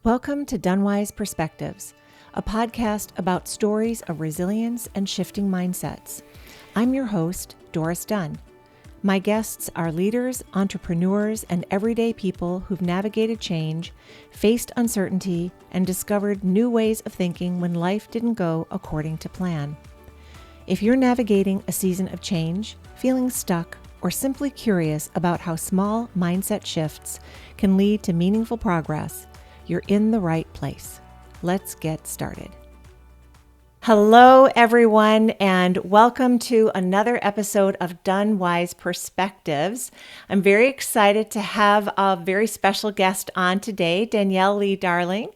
Welcome to DunnWise Perspectives, a podcast about stories of resilience and shifting mindsets. I'm your host, Doris Dunn. My guests are leaders, entrepreneurs, and everyday people who've navigated change, faced uncertainty, and discovered new ways of thinking when life didn't go according to plan. If you're navigating a season of change, feeling stuck, or simply curious about how small mindset shifts can lead to meaningful progress, you're in the right place. Let's get started. Hello, everyone, and welcome to another episode of DunnWise Perspectives. I'm very excited to have a very special guest on today, Danielle Lee Darling.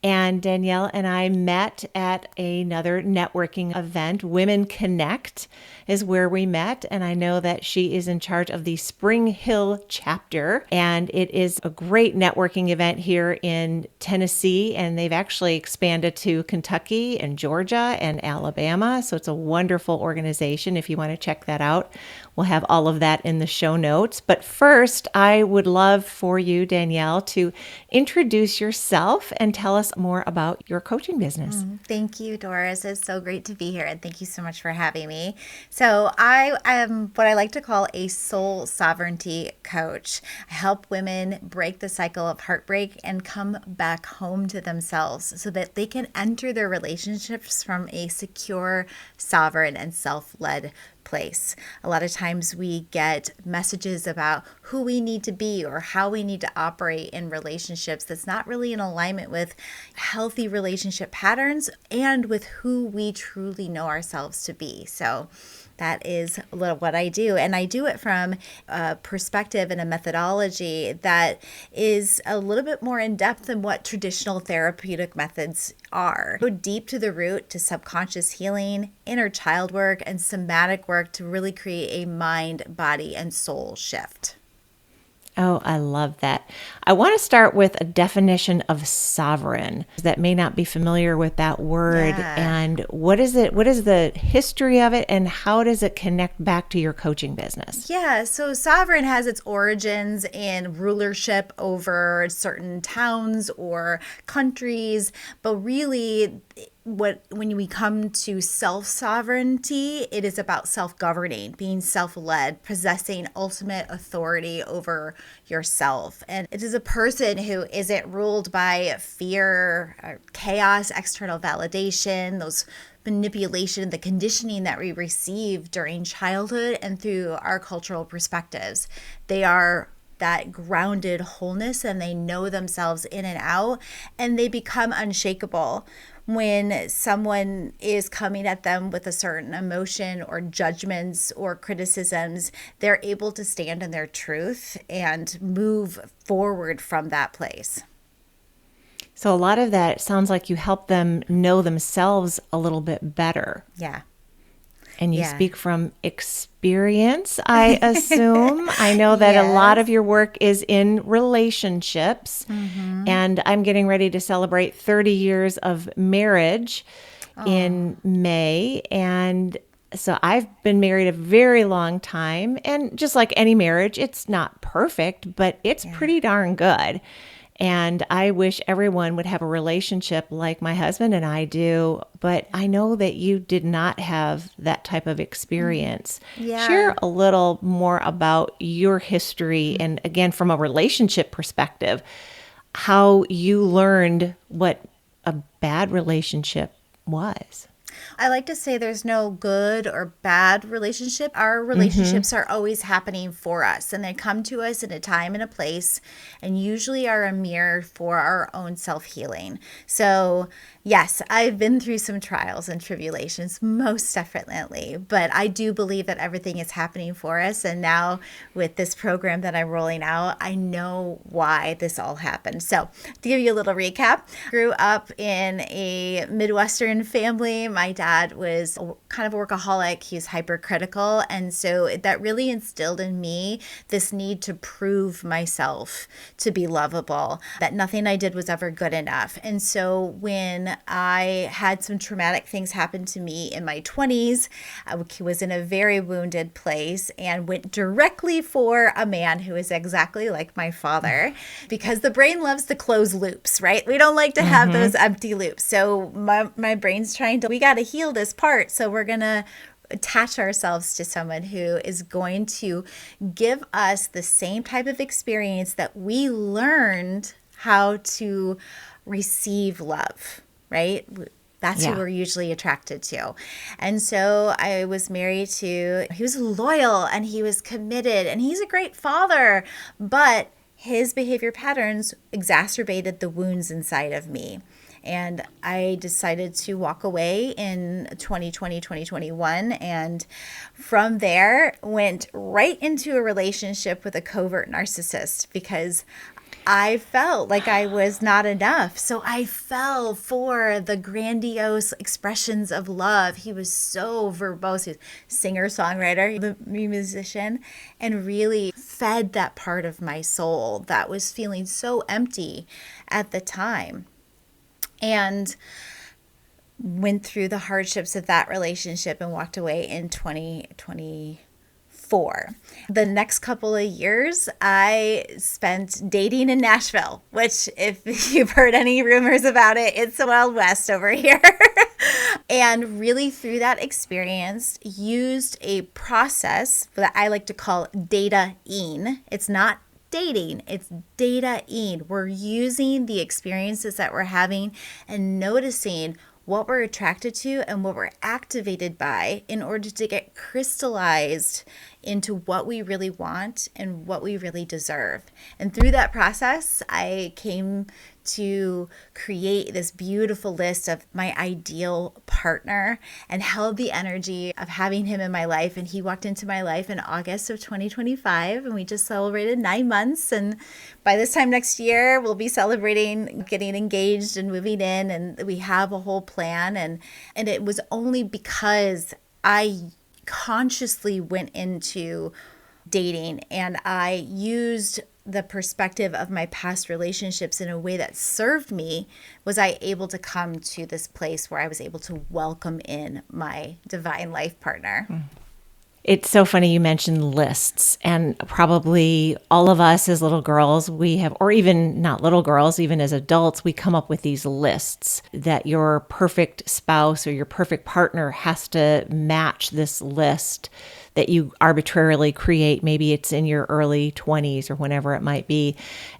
And Danielle and I met at another networking event. Women Connect is where we met. And I know that she is in charge of the Spring Hill chapter. And it is a great networking event here in Tennessee. And they've actually expanded to Kentucky and Georgia and Alabama. So it's a wonderful organization if you want to check that out. We'll have all of that in the show notes. But first, I would love for you, Danielle, to introduce yourself and tell us more about your coaching business. Thank you, Doris. It's so great to be here, and thank you so much for having me. So I am what I like to call a soul sovereignty coach. I help women break the cycle of heartbreak and come back home to themselves so that they can enter their relationships from a secure, sovereign, and self-led place. A lot of times we get messages about who we need to be or how we need to operate in relationships that's not really in alignment with healthy relationship patterns and with who we truly know ourselves to be. So that is a little what I do. And I do it from a perspective and a methodology that is a little bit more in depth than what traditional therapeutic methods are. Go deep to the root to subconscious healing, inner child work, and somatic work to really create a mind, body, and soul shift. Oh, I love that. I want to start with a definition of sovereign that may not be familiar with that word. Yeah. And what is it? What is the history of it? And how does it connect back to your coaching business? Yeah, so sovereign has its origins in rulership over certain towns or countries, but really when we come to self-sovereignty, it is about self-governing, being self-led, possessing ultimate authority over yourself. And it is a person who isn't ruled by fear, chaos, external validation, those manipulation, the conditioning that we receive during childhood and through our cultural perspectives. They are that grounded wholeness and they know themselves in and out, and they become unshakable when someone is coming at them with a certain emotion or judgments or criticisms. They're able to stand in their truth and move forward from that place. So a lot of that sounds like you help them know themselves a little bit better. Yeah. And you speak from experience, I assume. I know that a lot of your work is in relationships. And I'm getting ready to celebrate 30 years of marriage in May. And so I've been married a very long time. And just like any marriage, it's not perfect, but it's pretty darn good. And I wish everyone would have a relationship like my husband and I do, but I know that you did not have that type of experience. Yeah. Share a little more about your history and, again, from a relationship perspective, how you learned what a bad relationship was. I like to say there's no good or bad relationship. Our relationships are always happening for us, and they come to us in a time and a place, and usually are a mirror for our own self-healing. So yes, I've been through some trials and tribulations, most definitely, but I do believe that everything is happening for us. And now with this program that I'm rolling out, I know why this all happened. So to give you a little recap, grew up in a Midwestern family. my dad was kind of a workaholic. He was hypercritical. And so that really instilled in me this need to prove myself to be lovable, that nothing I did was ever good enough. And so when I had some traumatic things happen to me in my 20s, I was in a very wounded place and went directly for a man who is exactly like my father, because the brain loves to close loops, right? We don't like to have those empty loops. So my brain's we got to heal this part. So we're going to attach ourselves to someone who is going to give us the same type of experience that we learned how to receive love, right? That's who we're usually attracted to. And so I was married to, he was loyal and he was committed and he's a great father, but his behavior patterns exacerbated the wounds inside of me. And I decided to walk away in 2020, 2021. And from there, went right into a relationship with a covert narcissist because I felt like I was not enough. So I fell for the grandiose expressions of love. He was so verbose. He was a singer, songwriter, the musician, and really fed that part of my soul that was feeling so empty at the time. And went through the hardships of that relationship and walked away in 2024. The next couple of years, I spent dating in Nashville, which if you've heard any rumors about it, it's the Wild West over here. And really through that experience, used a process that I like to call data-ing. It's not dating, it's data-ing. We're using the experiences that we're having and noticing what we're attracted to and what we're activated by in order to get crystallized into what we really want and what we really deserve. And through that process, I came to create this beautiful list of my ideal partner and held the energy of having him in my life. And he walked into my life in August of 2025, and we just celebrated 9 months. And by this time next year, we'll be celebrating getting engaged and moving in, and we have a whole plan. And it was only because I consciously went into dating and I used the perspective of my past relationships in a way that served me, was I able to come to this place where I was able to welcome in my divine life partner. It's so funny you mentioned lists, and probably all of us as little girls, we have, or even not little girls, even as adults, we come up with these lists that your perfect spouse or your perfect partner has to match this list that you arbitrarily create. Maybe it's in your early 20s or whenever it might be.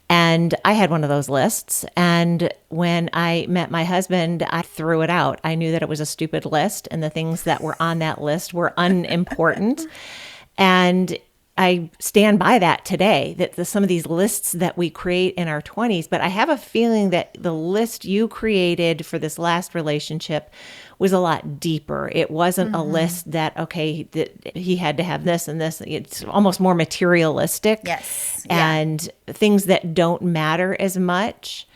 And I had one of those lists. And when I met my husband, I threw it out. I knew that it was a stupid list and the things that were on that list were unimportant. And I stand by that today, that some of these lists that we create in our 20s, but I have a feeling that the list you created for this last relationship was a lot deeper. It wasn't a list that, okay, that he had to have this and this. It's almost more materialistic. Yes. And things that don't matter as much.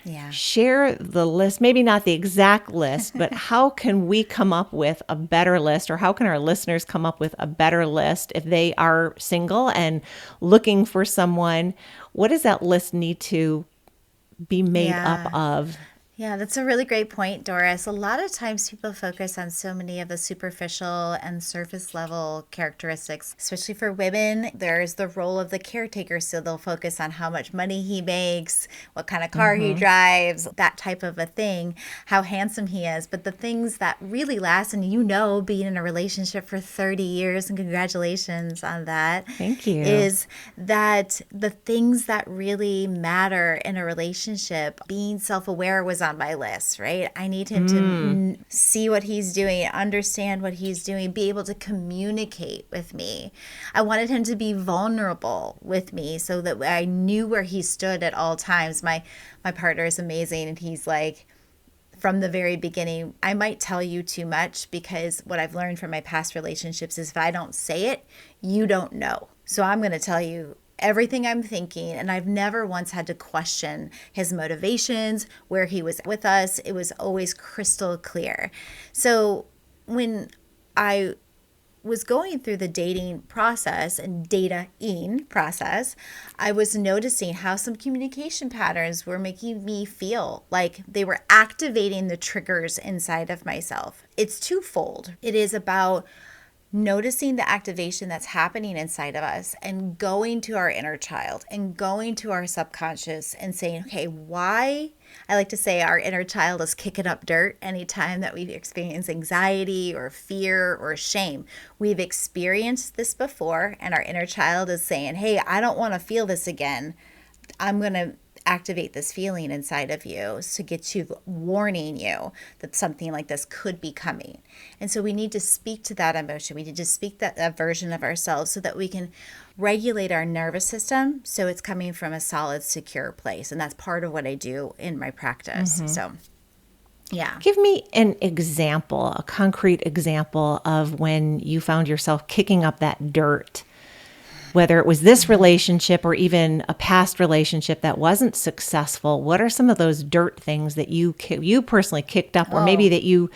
Yeah. Share the list, maybe not the exact list, but how can we come up with a better list, or how can our listeners come up with a better list if they are single and looking for someone? What does that list need to be made up of? Yeah, that's a really great point, Doris. A lot of times people focus on so many of the superficial and surface level characteristics, especially for women. There's the role of the caretaker, so they'll focus on how much money he makes, what kind of car he drives, that type of a thing, how handsome he is. But the things that really last, and being in a relationship for 30 years, and congratulations on that. Thank you. Is that the things that really matter in a relationship, being self-aware was on my list, right? I need him to see what he's doing, understand what he's doing, be able to communicate with me. I wanted him to be vulnerable with me so that I knew where he stood at all times. My partner is amazing, and he's like, from the very beginning, I might tell you too much, because what I've learned from my past relationships is if I don't say it, you don't know. So I'm going to tell you everything I'm thinking, and I've never once had to question his motivations, where he was with us. It was always crystal clear. So when I was going through the dating process and dating process, I was noticing how some communication patterns were making me feel like they were activating the triggers inside of myself. It's twofold. It is about noticing the activation that's happening inside of us and going to our inner child and going to our subconscious and saying, okay, why? I like to say our inner child is kicking up dirt anytime that we experience anxiety or fear or shame. We've experienced this before, and our inner child is saying, hey, I don't want to feel this again. I'm going to activate this feeling inside of you to get you, warning you that something like this could be coming. And so we need to speak to that emotion. We need to speak that version of ourselves so that we can regulate our nervous system so it's coming from a solid, secure place. And that's part of what I do in my practice. So yeah. Give me an example, a concrete example of when you found yourself kicking up that dirt, whether it was this relationship or even a past relationship that wasn't successful. What are some of those dirt things that you personally kicked up, or maybe that you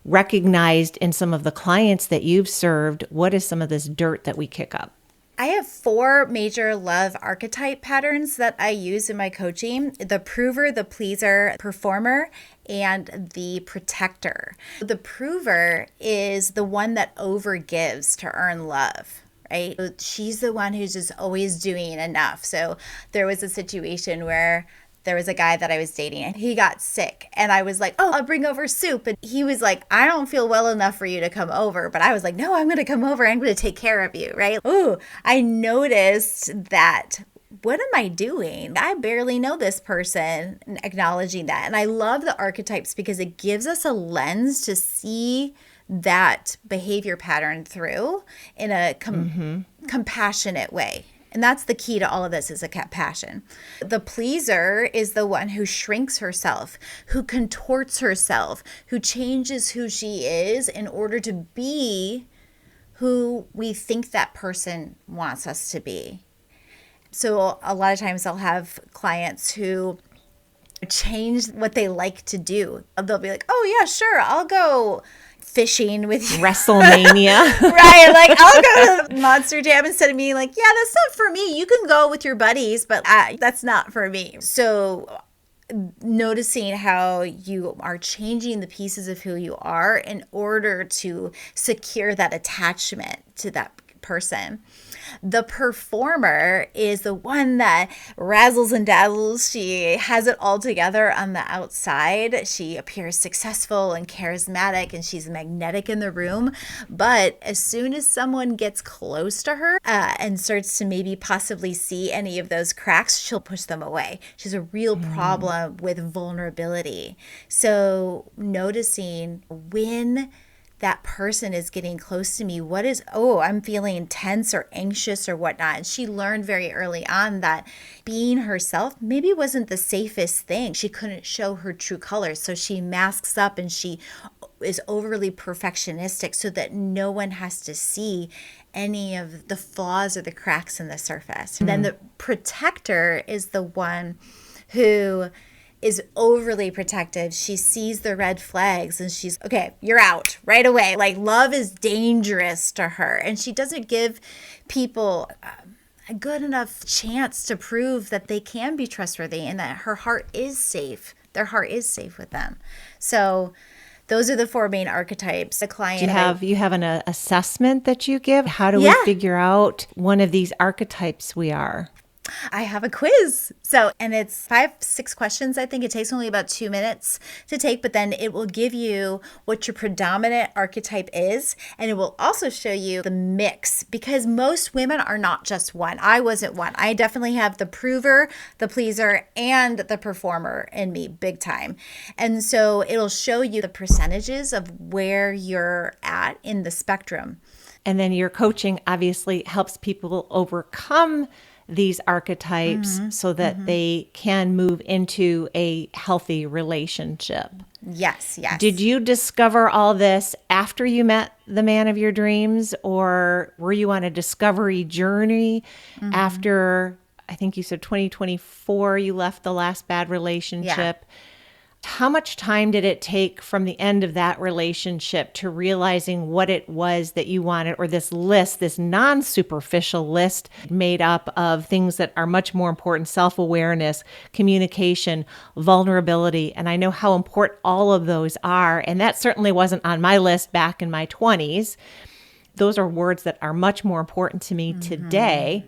recognized in some of the clients that you've served? What is some of this dirt that we kick up? I have 4 major love archetype patterns that I use in my coaching: the prover, the pleaser, performer, and the protector. The prover is the one that overgives to earn love. Right? She's the one who's just always doing enough. So there was a situation where there was a guy that I was dating and he got sick, and I was like, oh, I'll bring over soup. And he was like, I don't feel well enough for you to come over. But I was like, no, I'm going to come over. I'm going to take care of you. Right? Ooh, I noticed that. What am I doing? I barely know this person, acknowledging that. And I love the archetypes because it gives us a lens to see that behavior pattern through in a compassionate way. And that's the key to all of this, is a compassion. The pleaser is the one who shrinks herself, who contorts herself, who changes who she is in order to be who we think that person wants us to be. So a lot of times I'll have clients who change what they like to do. They'll be like, oh yeah, sure, I'll go fishing with you. WrestleMania. Right. Like, I'll go to Monster Jam instead of being like, yeah, that's not for me. You can go with your buddies, but that's not for me. So noticing how you are changing the pieces of who you are in order to secure that attachment to that person. The performer is the one that razzles and dazzles. She has it all together on the outside. She appears successful and charismatic, and she's magnetic in the room. But as soon as someone gets close to her and starts to maybe possibly see any of those cracks, she'll push them away. She has a real problem with vulnerability. So noticing when that person is getting close to me, I'm feeling tense or anxious or whatnot. And she learned very early on that being herself maybe wasn't the safest thing. She couldn't show her true colors. So she masks up and she is overly perfectionistic so that no one has to see any of the flaws or the cracks in the surface. And then the protector is the one who is overly protective. She sees the red flags and she's, okay, you're out right away. Like, love is dangerous to her. And she doesn't give people a good enough chance to prove that they can be trustworthy and that her heart is safe. Their heart is safe with them. So those are the 4 main archetypes. The client. You have an assessment that you give? How do we figure out one of these archetypes we are? I have a quiz. And it's 5-6 questions. I think it takes only about 2 minutes to take, but then it will give you what your predominant archetype is. And it will also show you the mix, because most women are not just one. I wasn't one. I definitely have the prover, the pleaser, and the performer in me big time. And so it'll show you the percentages of where you're at in the spectrum. And then your coaching obviously helps people overcome these archetypes so that they can move into a healthy relationship. Yes, yes. Did you discover all this after you met the man of your dreams, or were you on a discovery journey after, I think you said 2024, you left the last bad relationship? How much time did it take from the end of that relationship to realizing what it was that you wanted, or this list, this non-superficial list made up of things that are much more important: self-awareness, communication, vulnerability? And I know how important all of those are. And that certainly wasn't on my list back in my 20s. Those are words that are much more important to me today.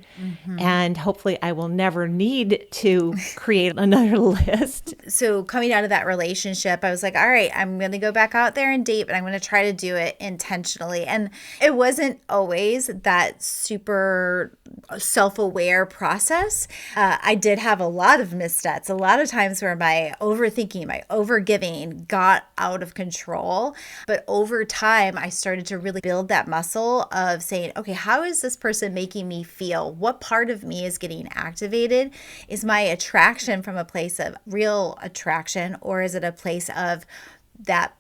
And hopefully I will never need to create another list. So coming out of that relationship, I was like, all right, I'm going to go back out there and date, but I'm going to try to do it intentionally. And it wasn't always that super self-aware process. I did have a lot of missteps, a lot of times where my overthinking, my overgiving got out of control. But over time, I started to really build that muscle of saying, okay, how is this person making me feel? What part of me is getting activated? Is my attraction from a place of real attraction, or is it a place of that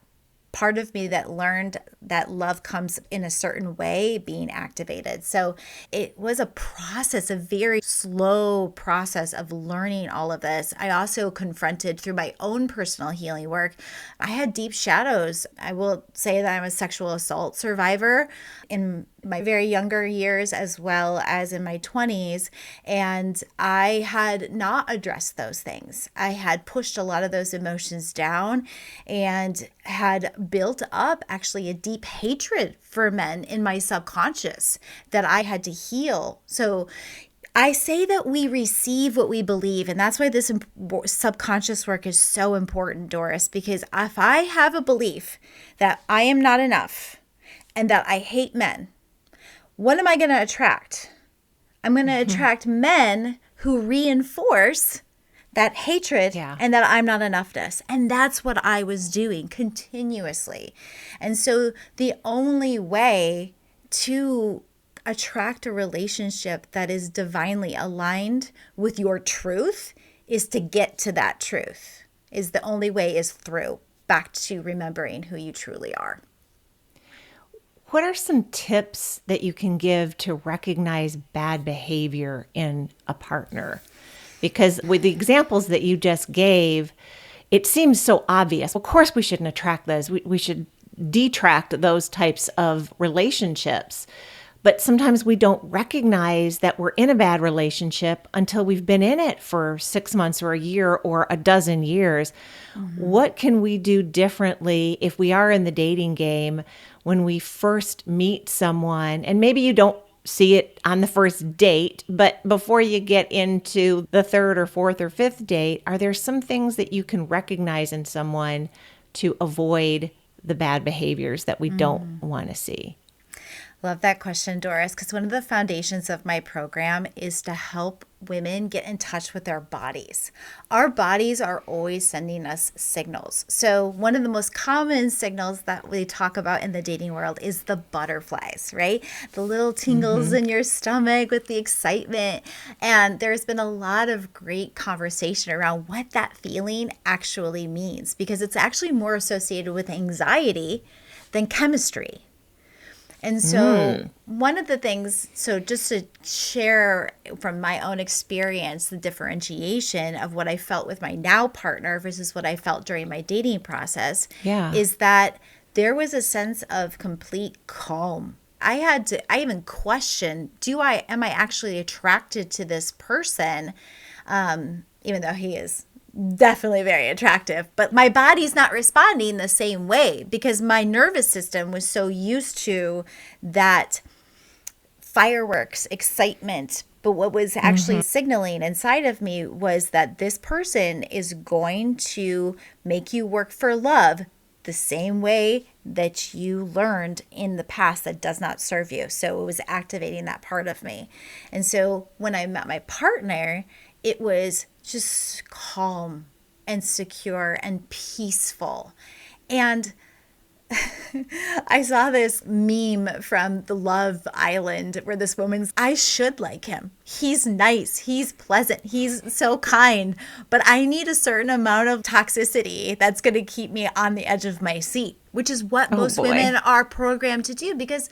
part of me that learned that love comes in a certain way being activated? So it was a process, a very slow process of learning all of this. I also confronted through my own personal healing work. I had deep shadows. I will say that I'm a sexual assault survivor in my very younger years as well as in my 20s. And I had not addressed those things. I had pushed a lot of those emotions down and had built up actually a deep hatred for men in my subconscious that I had to heal. So I say that we receive what we believe, and that's why this subconscious work is so important, Doris, because if I have a belief that I am not enough and that I hate men, what am I going to attract? I'm going to attract men who reinforce that hatred and that I'm not enoughness. And that's what I was doing continuously. And so the only way to attract a relationship that is divinely aligned with your truth is to get to that truth. Is the only way is through back to remembering who you truly are. What are some tips that you can give to recognize bad behavior in a partner? Because with the examples that you just gave, it seems so obvious. Of course, we shouldn't attract those. We should detract those types of relationships. But sometimes we don't recognize that we're in a bad relationship until we've been in it for 6 months or a year or a dozen years. What can we do differently if we are in the dating game when we first meet someone? And maybe you don't see it on the first date, but before you get into the third or fourth or fifth date, are there some things that you can recognize in someone to avoid the bad behaviors that we don't want to see? Love that question, Doris, because one of the foundations of my program is to help women get in touch with their bodies. Our bodies are always sending us signals. So one of the most common signals that we talk about in the dating world is the butterflies, right? The little tingles in your stomach with the excitement. And there's been a lot of great conversation around what that feeling actually means, because it's actually more associated with anxiety than chemistry. And so one of the things, so just to share from my own experience, the differentiation of what I felt with my now partner versus what I felt during my dating process is that there was a sense of complete calm. I even questioned, am I actually attracted to this person? Even though he is definitely very attractive, but my body's not responding the same way because my nervous system was so used to that fireworks, excitement. But what was actually signaling inside of me was that this person is going to make you work for love the same way that you learned in the past that does not serve you. So it was activating that part of me. And so when I met my partner, it was just calm and secure and peaceful. And I saw this meme from the Love Island where this woman's, I should like him. He's nice. He's pleasant. He's so kind. But I need a certain amount of toxicity that's going to keep me on the edge of my seat, which is what most women are programmed to do because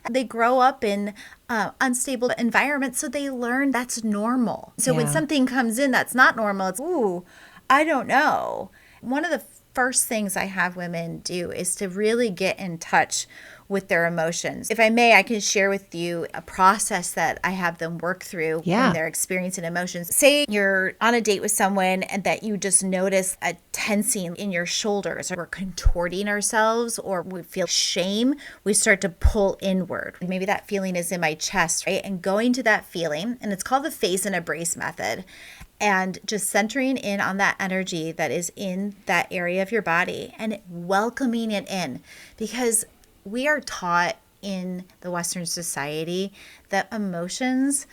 they grow up in unstable environments. So they learn that's normal. So when something comes in that's not normal, it's, ooh, I don't know. One of the first things I have women do is to really get in touch with their emotions. If I may, I can share with you a process that I have them work through when they're experiencing emotions. Say you're on a date with someone and that you just notice a tensing in your shoulders, or we're contorting ourselves, or we feel shame, we start to pull inward. Maybe that feeling is in my chest, right? And going to that feeling, and it's called the face and embrace method. And just centering in on that energy that is in that area of your body and welcoming it in, because we are taught in the Western society that emotions,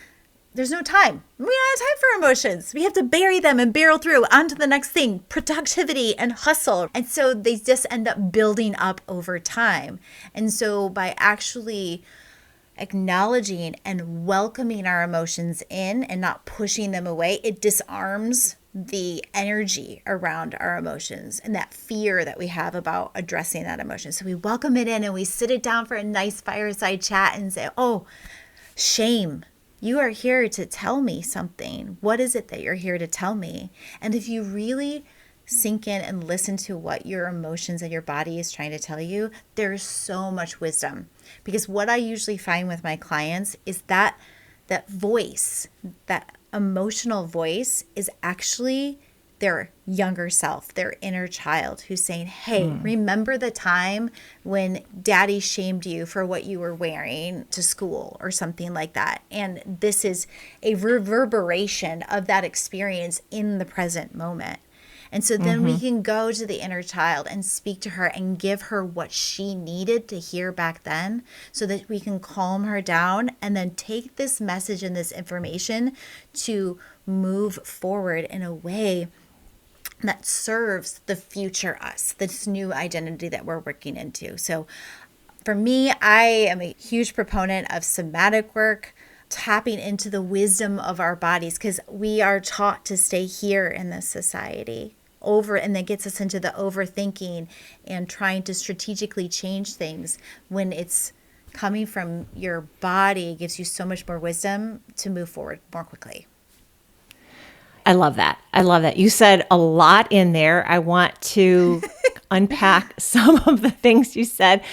there's no time. We don't have time for emotions. We have to bury them and barrel through onto the next thing, productivity and hustle. And so they just end up building up over time. And so by actually acknowledging and welcoming our emotions in and not pushing them away, it disarms the energy around our emotions and that fear that we have about addressing that emotion. So we welcome it in and we sit it down for a nice fireside chat and say, oh, shame, you are here to tell me something. What is it that you're here to tell me? And if you really sink in and listen to what your emotions and your body is trying to tell you, there's so much wisdom. Because what I usually find with my clients is that voice, that emotional voice, is actually their younger self, their inner child, who's saying, hey, remember the time when daddy shamed you for what you were wearing to school or something like that. And this is a reverberation of that experience in the present moment. And so then we can go to the inner child and speak to her and give her what she needed to hear back then so that we can calm her down and then take this message and this information to move forward in a way that serves the future us, this new identity that we're working into. So for me, I am a huge proponent of somatic work, tapping into the wisdom of our bodies, because we are taught to stay here in this society and that gets us into the overthinking and trying to strategically change things when it's coming from your body. It gives you so much more wisdom to move forward more quickly. I love that. I love that. You said a lot in there. I want to unpack some of the things you said.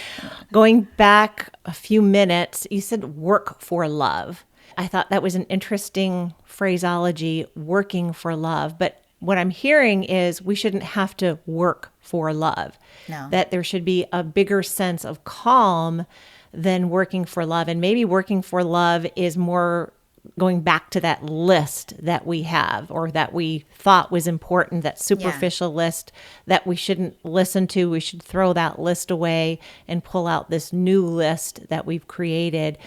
Going back a few minutes, you said work for love. I thought that was an interesting phraseology, working for love. But what I'm hearing is we shouldn't have to work for love. No. That there should be a bigger sense of calm than working for love. And maybe working for love is more going back to that list that we have or that we thought was important, that superficial list that we shouldn't listen to. We should throw that list away and pull out this new list that we've created.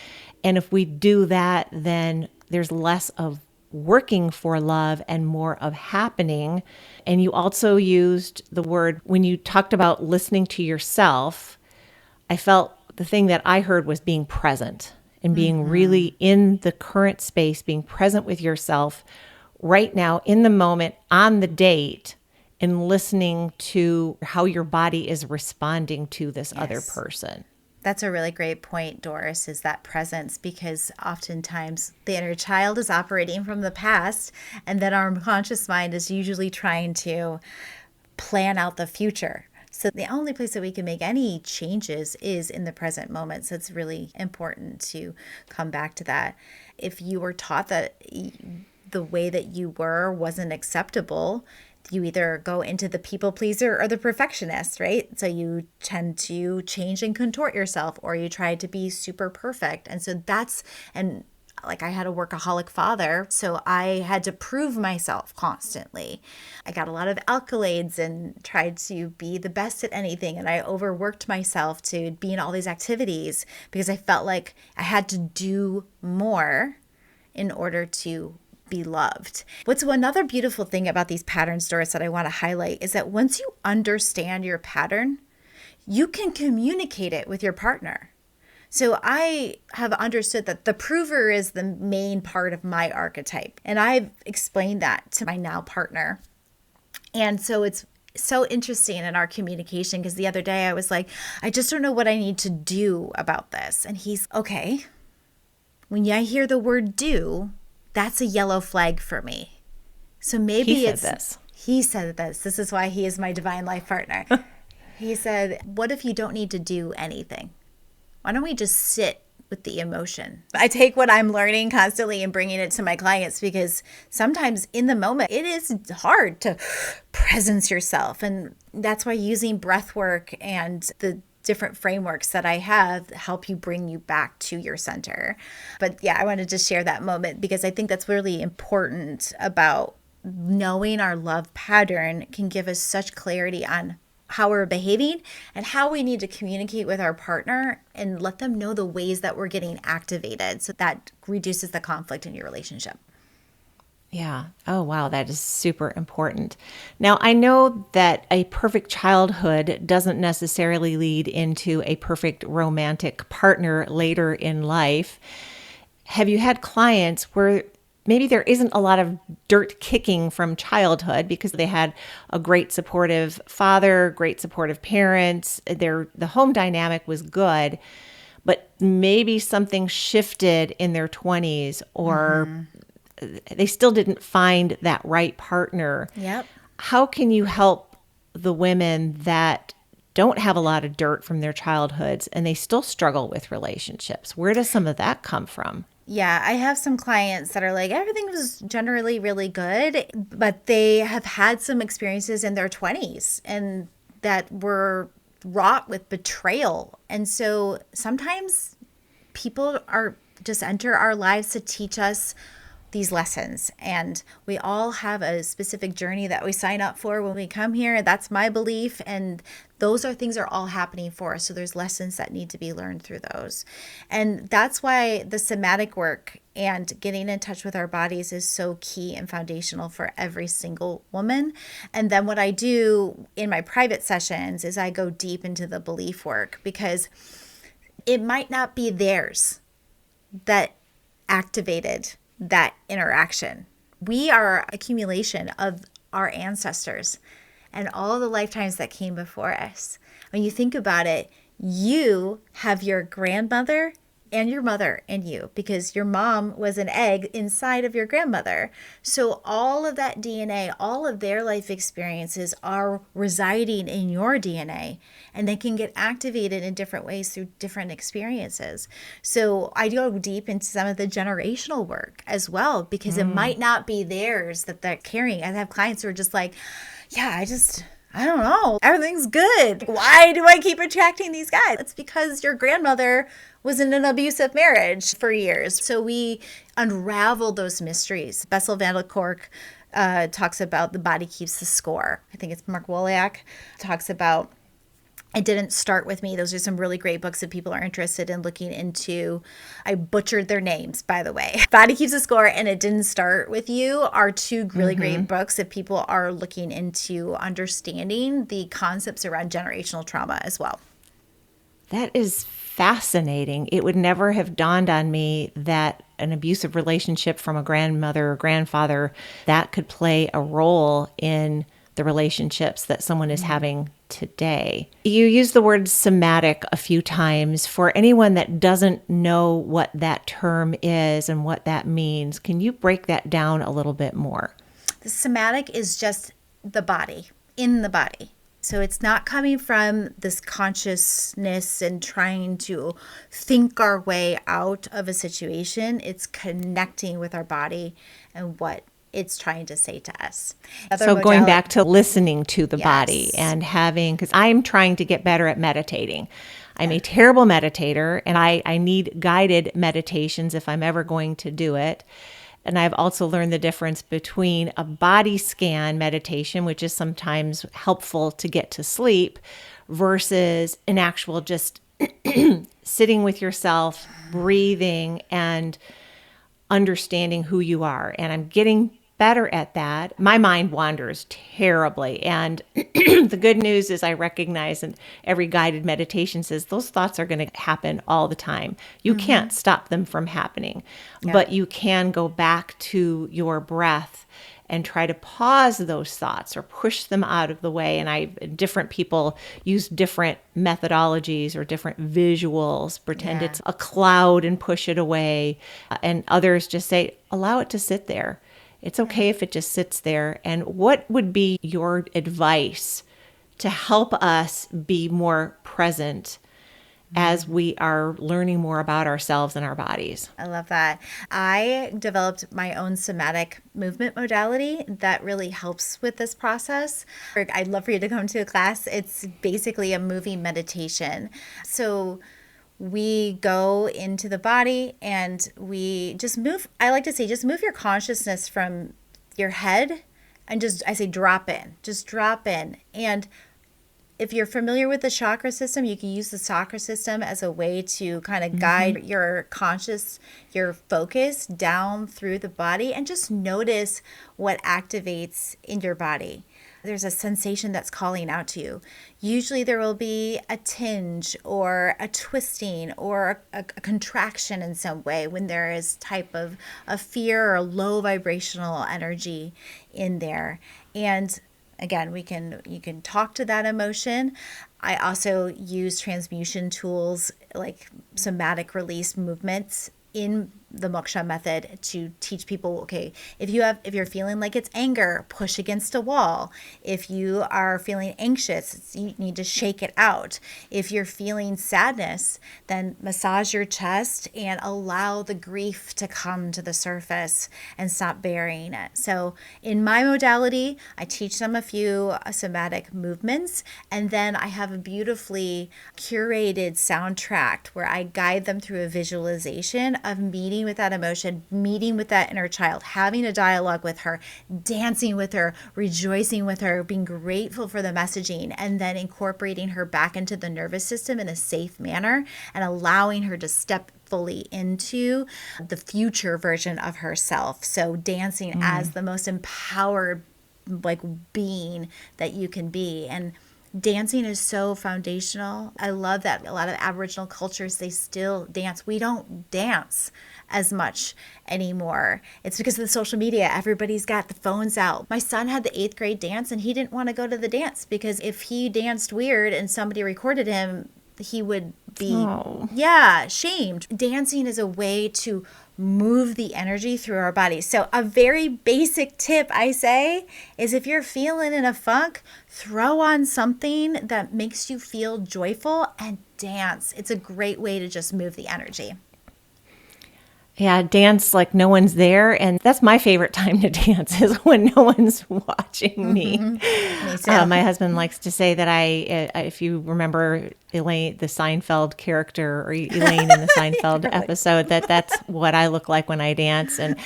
And if we do that, then there's less of working for love and more of happening. And you also used the word, when you talked about listening to yourself, I felt the thing that I heard was being present and being really in the current space, being present with yourself right now in the moment on the date and listening to how your body is responding to this other person. That's a really great point, Doris, is that presence, because oftentimes the inner child is operating from the past, and then our unconscious mind is usually trying to plan out the future. So the only place that we can make any changes is in the present moment. So it's really important to come back to that. If you were taught that the way that you were wasn't acceptable, you either go into the people pleaser or the perfectionist, right? So you tend to change and contort yourself, or you try to be super perfect. And so like I had a workaholic father, so I had to prove myself constantly. I got a lot of accolades and tried to be the best at anything. And I overworked myself to be in all these activities because I felt like I had to do more in order to be loved. What's another beautiful thing about these patterns, Doris, that I want to highlight is that once you understand your pattern, you can communicate it with your partner. So I have understood that the prover is the main part of my archetype. And I've explained that to my now partner. And so it's so interesting in our communication, because the other day I was like, I just don't know what I need to do about this. And he's, okay, when I hear the word do, that's a yellow flag for me. So maybe he said this. This is why he is my divine life partner. He said, what if you don't need to do anything? Why don't we just sit with the emotion? I take what I'm learning constantly and bringing it to my clients, because sometimes in the moment it is hard to presence yourself. And that's why using breath work and the different frameworks that I have help you bring you back to your center. But yeah, I wanted to share that moment because I think that's really important about knowing our love pattern can give us such clarity on how we're behaving and how we need to communicate with our partner and let them know the ways that we're getting activated. So that reduces the conflict in your relationship. Yeah. Oh, wow. That is super important. Now, I know that a perfect childhood doesn't necessarily lead into a perfect romantic partner later in life. Have you had clients where maybe there isn't a lot of dirt kicking from childhood because they had a great supportive father, great supportive parents, the home dynamic was good, but maybe something shifted in their 20s or they still didn't find that right partner. Yep. How can you help the women that don't have a lot of dirt from their childhoods and they still struggle with relationships? Where does some of that come from? Yeah, I have some clients that are like, everything was generally really good, but they have had some experiences in their 20s and that were wrought with betrayal. And so sometimes people are just enter our lives to teach us these lessons. And we all have a specific journey that we sign up for when we come here. That's my belief. And those things are all happening for us. So there's lessons that need to be learned through those. And that's why the somatic work and getting in touch with our bodies is so key and foundational for every single woman. And then what I do in my private sessions is I go deep into the belief work, because it might not be theirs that activated that interaction. We are accumulation of our ancestors and all the lifetimes that came before us. When you think about it, you have your grandmother and your mother in you, because your mom was an egg inside of your grandmother. So all of that DNA, all of their life experiences are residing in your DNA, and they can get activated in different ways through different experiences. So I go deep into some of the generational work as well, because it might not be theirs that they're carrying. I have clients who are just like, yeah, I don't know. Everything's good. Why do I keep attracting these guys? It's because your grandmother was in an abusive marriage for years. So we unravel those mysteries. Bessel van der Kolk talks about the body keeps the score. I think it's Mark Woliak talks about It Didn't Start With Me. Those are some really great books that people are interested in looking into. I butchered their names, by the way. Body Keeps the Score and It Didn't Start With You are two really great books if people are looking into understanding the concepts around generational trauma as well. That is fascinating. It would never have dawned on me that an abusive relationship from a grandmother or grandfather, that could play a role in the relationships that someone is having today. You use the word somatic a few times. For anyone that doesn't know what that term is and what that means, can you break that down a little bit more? The somatic is just the body, in the body. So it's not coming from this consciousness and trying to think our way out of a situation. It's connecting with our body and what it's trying to say to us. So going back to listening to the body and having, because I'm trying to get better at meditating. I'm a terrible meditator, and I need guided meditations if I'm ever going to do it. And I've also learned the difference between a body scan meditation, which is sometimes helpful to get to sleep, versus an actual just sitting with yourself, breathing, and understanding who you are. And I'm getting better at that. My mind wanders terribly. And the good news is I recognize, and every guided meditation says those thoughts are going to happen all the time. You can't stop them from happening, but you can go back to your breath and try to pause those thoughts or push them out of the way. And different people use different methodologies or different visuals, pretend it's a cloud and push it away. And others just say, allow it to sit there. It's okay if it just sits there. And what would be your advice to help us be more present as we are learning more about ourselves and our bodies? I love that. I developed my own somatic movement modality that really helps with this process. I'd love for you to come to a class. It's basically a movie meditation. So we go into the body and we just move. I like to say, just move your consciousness from your head and I say drop in. Just drop in. And if you're familiar with the chakra system, you can use the chakra system as a way to kind of guide your your focus down through the body and just notice what activates in your body. There's a sensation that's calling out to you. Usually there will be a tinge or a twisting or a contraction in some way when there is type of a fear or low vibrational energy in there. And again, you can talk to that emotion. I also use transmutation tools like somatic release movements in the moksha method to teach people, okay, if you're feeling like it's anger, push against a wall. If you are feeling anxious, you need to shake it out. If you're feeling sadness, then massage your chest and allow the grief to come to the surface and stop burying it. So in my modality, I teach them a few somatic movements, and then I have a beautifully curated soundtrack where I guide them through a visualization of meeting with that emotion, meeting with that inner child, having a dialogue with her, dancing with her, rejoicing with her, being grateful for the messaging, and then incorporating her back into the nervous system in a safe manner and allowing her to step fully into the future version of herself. So dancing as the most empowered being that you can be. And dancing is so foundational. I love that a lot of Aboriginal cultures, they still dance. We don't dance as much anymore. It's because of the social media. Everybody's got the phones out. My son had the 8th grade dance and he didn't want to go to the dance because if he danced weird and somebody recorded him, he would be, shamed. Dancing is a way to move the energy through our bodies. So a very basic tip I say is if you're feeling in a funk, throw on something that makes you feel joyful and dance. It's a great way to just move the energy. Yeah, dance like no one's there. And that's my favorite time to dance is when no one's watching me. Me too. My husband likes to say that if you remember Elaine, the Seinfeld character, or Elaine in the Seinfeld episode, that's what I look like when I dance. And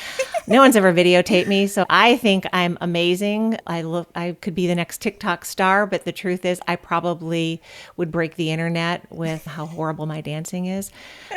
no one's ever videotaped me. So I think I'm amazing. I could be the next TikTok star, but the truth is I probably would break the internet with how horrible my dancing is.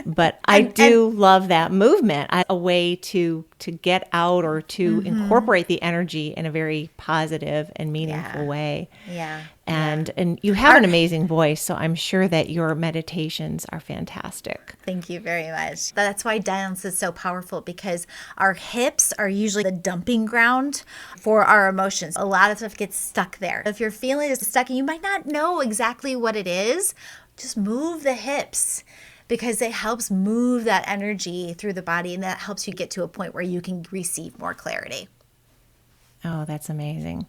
But I do love that movement. A way to get out or to incorporate the energy in a very positive and meaningful way. Yeah. And you have an amazing voice, so I'm sure that your meditations are fantastic. Thank you very much. That's why dance is so powerful, because our hips are usually the dumping ground for our emotions. A lot of stuff gets stuck there. If you're feeling it's stuck and you might not know exactly what it is, just move the hips, because it helps move that energy through the body, and that helps you get to a point where you can receive more clarity. Oh, that's amazing.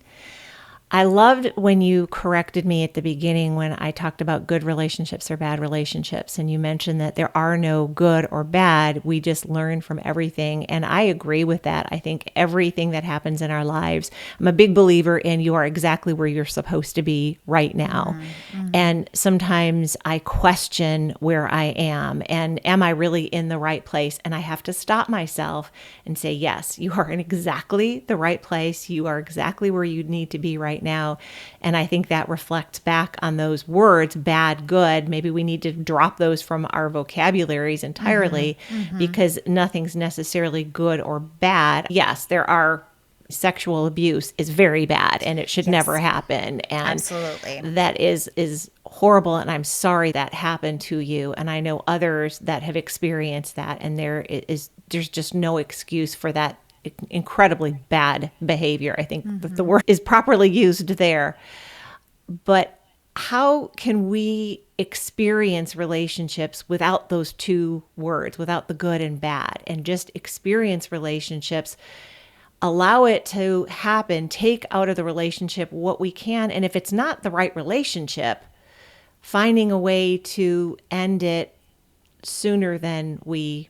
I loved when you corrected me at the beginning when I talked about good relationships or bad relationships. And you mentioned that there are no good or bad. We just learn from everything. And I agree with that. I think everything that happens in our lives, I'm a big believer in you are exactly where you're supposed to be right now. Mm-hmm. And sometimes I question where I am and am I really in the right place? And I have to stop myself and say, yes, you are in exactly the right place. You are exactly where you need to be right now. And I think that reflects back on those words, bad, good. Maybe we need to drop those from our vocabularies entirely because nothing's necessarily good or bad. Yes, there are sexual abuse is very bad and it should never happen. And absolutely, that is horrible. And I'm sorry that happened to you. And I know others that have experienced that. And there's just no excuse for that incredibly bad behavior. I think that the word is properly used there. But how can we experience relationships without those two words, without the good and bad, and just experience relationships, allow it to happen, take out of the relationship what we can. And if it's not the right relationship, finding a way to end it sooner than we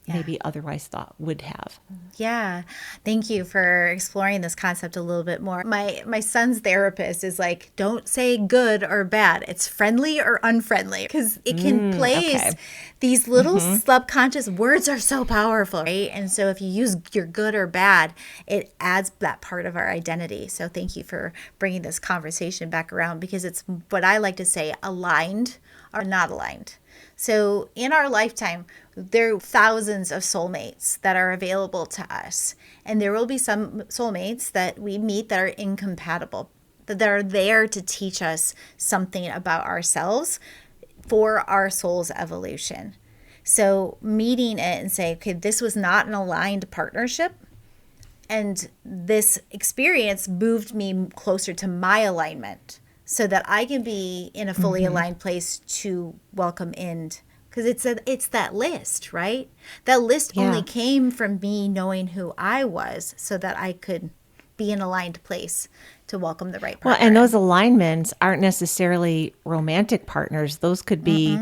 maybe otherwise thought would have. Yeah. Thank you for exploring this concept a little bit more. My son's therapist is like, don't say good or bad. It's friendly or unfriendly, because it can place these little subconscious words are so powerful, right? And so if you use your good or bad, it adds that part of our identity. So thank you for bringing this conversation back around, because it's what I like to say, aligned or not aligned. So in our lifetime, there are thousands of soulmates that are available to us. And there will be some soulmates that we meet that are incompatible, that are there to teach us something about ourselves for our soul's evolution. So meeting it and say, okay, this was not an aligned partnership. And this experience moved me closer to my alignment, so that I can be in a fully aligned place to welcome in. Because it's that list, right? That list only came from me knowing who I was, so that I could be in an aligned place to welcome the right partner. Well, and those alignments aren't necessarily romantic partners. Those could be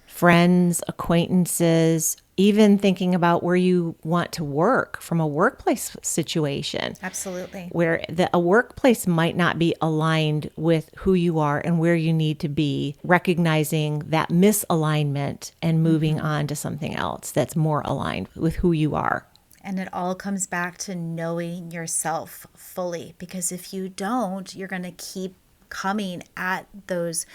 friends, acquaintances, even thinking about where you want to work from a workplace situation. Absolutely. Where a workplace might not be aligned with who you are and where you need to be, recognizing that misalignment and moving on to something else that's more aligned with who you are. And it all comes back to knowing yourself fully, because if you don't, you're going to keep coming at those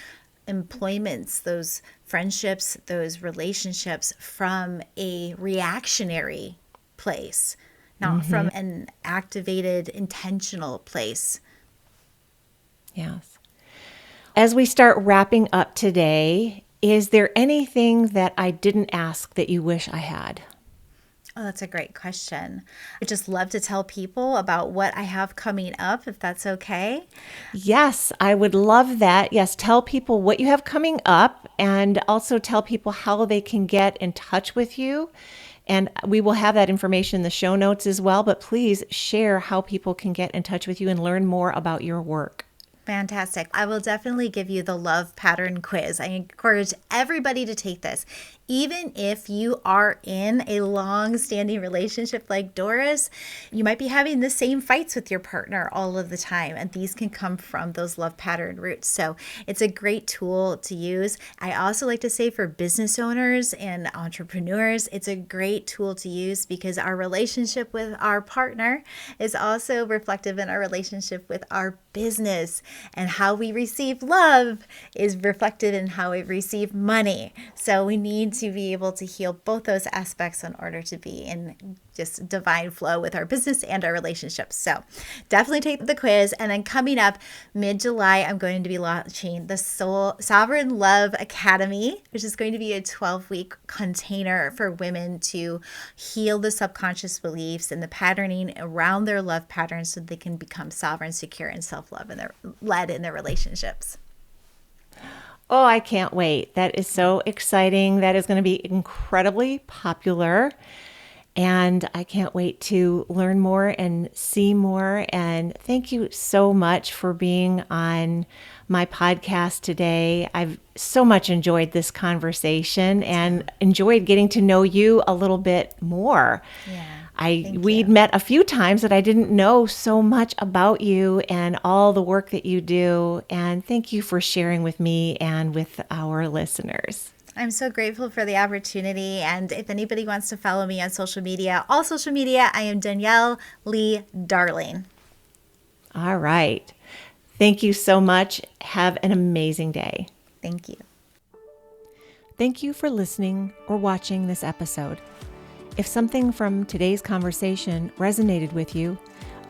employments, those friendships, those relationships from a reactionary place, not from an activated, intentional place. Yes. As we start wrapping up today, is there anything that I didn't ask that you wish I had? Oh, that's a great question. I just love to tell people about what I have coming up, if that's okay. Yes, I would love that. Yes, tell people what you have coming up, and also tell people how they can get in touch with you. And we will have that information in the show notes as well, but please share how people can get in touch with you and learn more about your work. Fantastic. I will definitely give you the love pattern quiz. I encourage everybody to take this. Even if you are in a long-standing relationship like Doris, you might be having the same fights with your partner all of the time, and these can come from those love pattern roots. So it's a great tool to use. I also like to say for business owners and entrepreneurs, it's a great tool to use, because our relationship with our partner is also reflective in our relationship with our business, and how we receive love is reflected in how we receive money. So we need to be able to heal both those aspects in order to be in just divine flow with our business and our relationships. So definitely take the quiz. And then coming up mid-July, I'm going to be launching the Sovereign Love Academy, which is going to be a 12-week container for women to heal the subconscious beliefs and the patterning around their love patterns, so they can become sovereign, secure, and self-love and they're led in their relationships. Oh, I can't wait. That is so exciting. That is going to be incredibly popular. And I can't wait to learn more and see more. And thank you so much for being on my podcast today. I've so much enjoyed this conversation and enjoyed getting to know you a little bit more. Yeah. We'd met a few times that I didn't know so much about you and all the work that you do. And thank you for sharing with me and with our listeners. I'm so grateful for the opportunity. And if anybody wants to follow me on social media, all social media, I am Danielle Lee Darling. All right. Thank you so much. Have an amazing day. Thank you. Thank you for listening or watching this episode. If something from today's conversation resonated with you,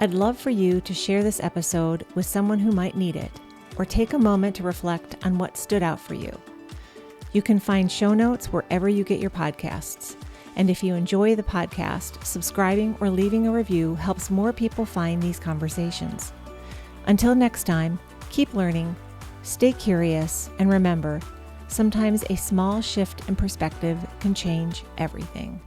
I'd love for you to share this episode with someone who might need it, or take a moment to reflect on what stood out for you. You can find show notes wherever you get your podcasts. And if you enjoy the podcast, subscribing or leaving a review helps more people find these conversations. Until next time, keep learning, stay curious, and remember, sometimes a small shift in perspective can change everything.